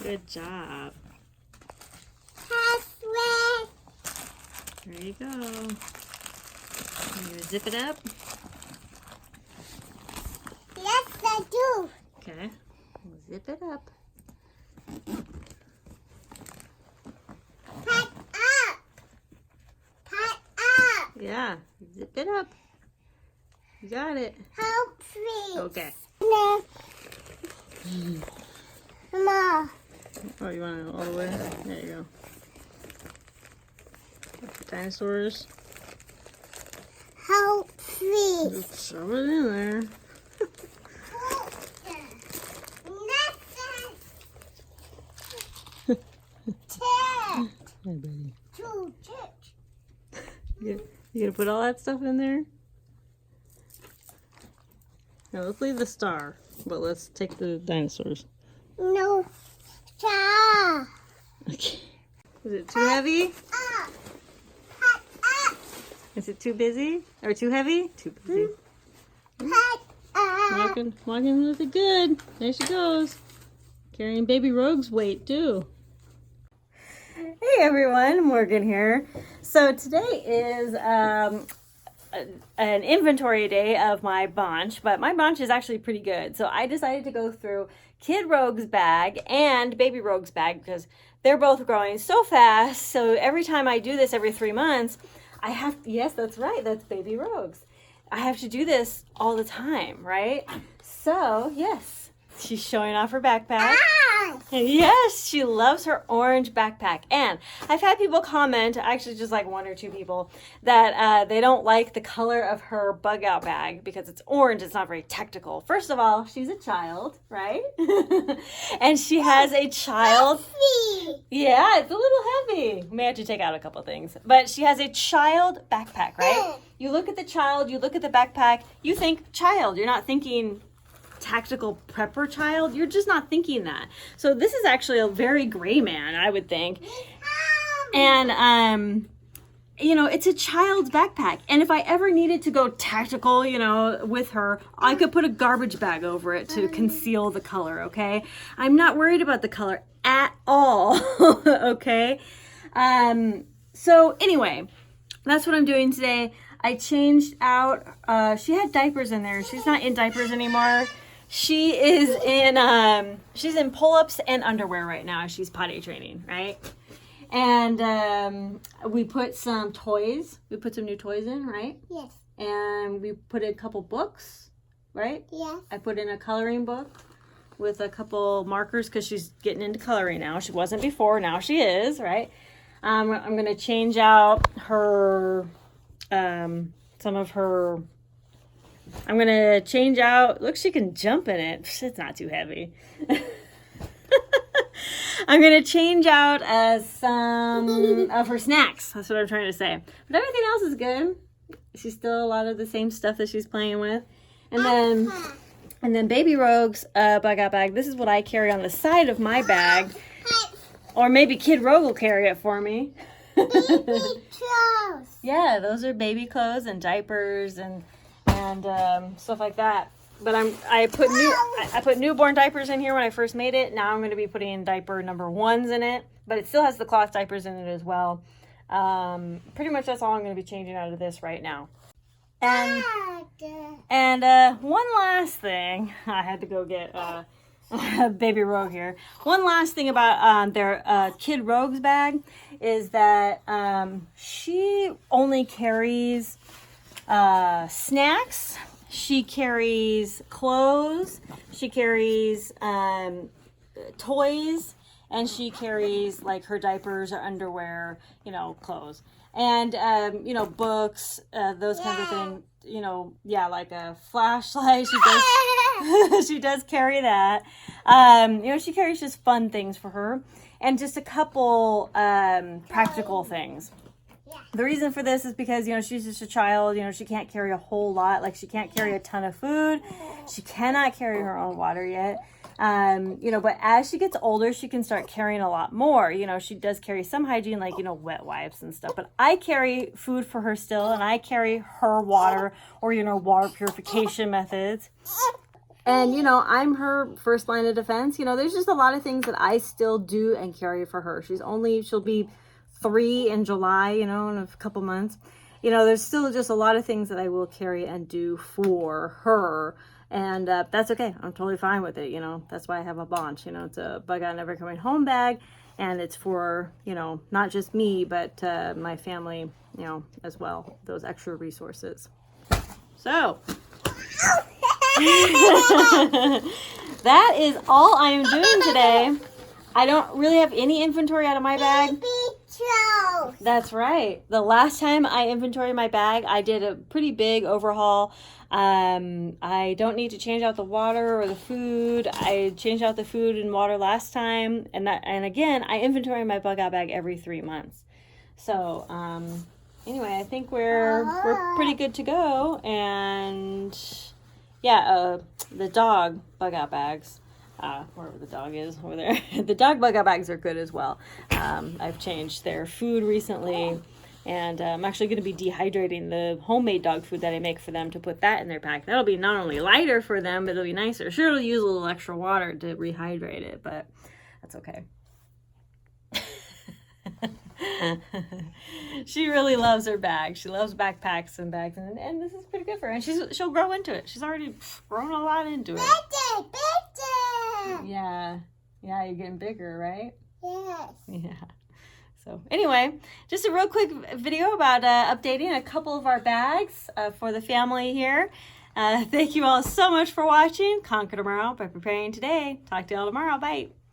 Good job. There you go. I'm gonna zip it up. Yes, I do. Okay. Zip it up. Pack up. Pack up. Yeah. Zip it up. You got it. Help, please. Okay. No. Mama. Oh, you want it all the way? There you go. Dinosaurs. Help, please. Just shove it in there. Hey, buddy. You gonna put all that stuff in there? Now let's leave the star, but let's take the dinosaurs. No. Cha. Okay. Is it too heavy? Up. Up. Is it too busy? Or too heavy? Too busy. Pack up. Walking with it good. There she goes. Carrying baby Rogue's weight too. Hey everyone, Morgan here. So today is an inventory day of my BONCH, but my BONCH is actually pretty good. So I decided to go through Kid Rogue's bag and Baby Rogue's bag because they're both growing so fast. So every time I do this every 3 months, I have, yes, that's right, that's Baby Rogue's. I have to do this all the time, right? So, yes, she's showing off her backpack. Yes, she loves her orange backpack. And I've had people comment, actually just like 1 or 2 people, that they don't like the color of her bug out bag because it's orange. It's not very technical. First of all, she's a child, right? And she has a child. Heavy. Yeah, it's a little heavy. May have to take out a couple things. But she has a child backpack, right? You look at the child, you look at the backpack, you think child. You're not thinking tactical prepper child. You're just not thinking that. So this is actually a very gray man, I would think. And you know, it's a child's backpack. And if I ever needed to go tactical, you know, with her, I could put a garbage bag over it to conceal the color, okay? I'm not worried about the color at all, okay? So anyway, that's what I'm doing today. I changed out, she had diapers in there. She's not in diapers anymore. She is in, she's in pull-ups and underwear right now. She's potty training, right? And we put some toys. We put some new toys in, right? Yes. And we put a couple books, right? Yes. I put in a coloring book with a couple markers because she's getting into coloring now. She wasn't before, now she is, right? I'm going to change out her, some of her, I'm going to change out, look, she can jump in it. It's not too heavy. I'm going to change out some of her snacks. That's what I'm trying to say. But everything else is good. She's still a lot of the same stuff that she's playing with. And then Baby Rogue's bug out bag. This is what I carry on the side of my bag. Or maybe Kid Rogue will carry it for me. Baby clothes. Yeah, those are baby clothes and diapers and stuff like that. But I put newborn diapers in here when I first made it. Now I'm going to be putting diaper number 1s in it, but it still has the cloth diapers in it as well. Pretty much that's all I'm going to be changing out of this right now. And one last thing, I had to go get Baby Rogue here. One last thing about their Kid Rogue's bag is that she only carries snacks. She carries clothes, she carries toys, and she carries like her diapers or underwear, you know, clothes. And, you know, books, those kinds of things, you know, yeah, like a flashlight, she does carry that. You know, she carries just fun things for her and just a couple practical things. The reason for this is because, you know, she's just a child, you know, she can't carry a whole lot. Like, she can't carry a ton of food. She cannot carry her own water yet. You know, but as she gets older, she can start carrying a lot more. You know, she does carry some hygiene, like, you know, wet wipes and stuff. But I carry food for her still, and I carry her water or, you know, water purification methods. And, you know, I'm her first line of defense. You know, there's just a lot of things that I still do and carry for her. She'll be 3 in July, you know, in a couple months. You know, there's still just a lot of things that I will carry and do for her. And that's okay. I'm totally fine with it. You know, that's why I have a BONCH. You know, it's a bug out never coming home bag. And it's for, you know, not just me, but my family, you know, as well. Those extra resources. So that is all I am doing today. I don't really have any inventory out of my bag. Baby Charles. That's right. The last time I inventoried my bag, I did a pretty big overhaul. I don't need to change out the water or the food. I changed out the food and water last time, and again, I inventory my bug out bag every 3 months. So anyway, I think we're pretty good to go. And yeah, the dog bug out bags. Wherever the dog is over there. The dog bug out bags are good as well. I've changed their food recently, and I'm actually going to be dehydrating the homemade dog food that I make for them to put that in their pack. That'll be not only lighter for them, but it'll be nicer. Sure, it'll use a little extra water to rehydrate it, but that's okay. She really loves her bag. She loves backpacks and bags, and this is pretty good for her. And she'll grow into it. She's already grown a lot into it. Bigger. Yeah, you're getting bigger, right? Yes. Yeah. So anyway, just a real quick video about updating a couple of our bags for the family here. Thank you all so much for watching. Conquer tomorrow by preparing today. Talk to you all tomorrow. Bye.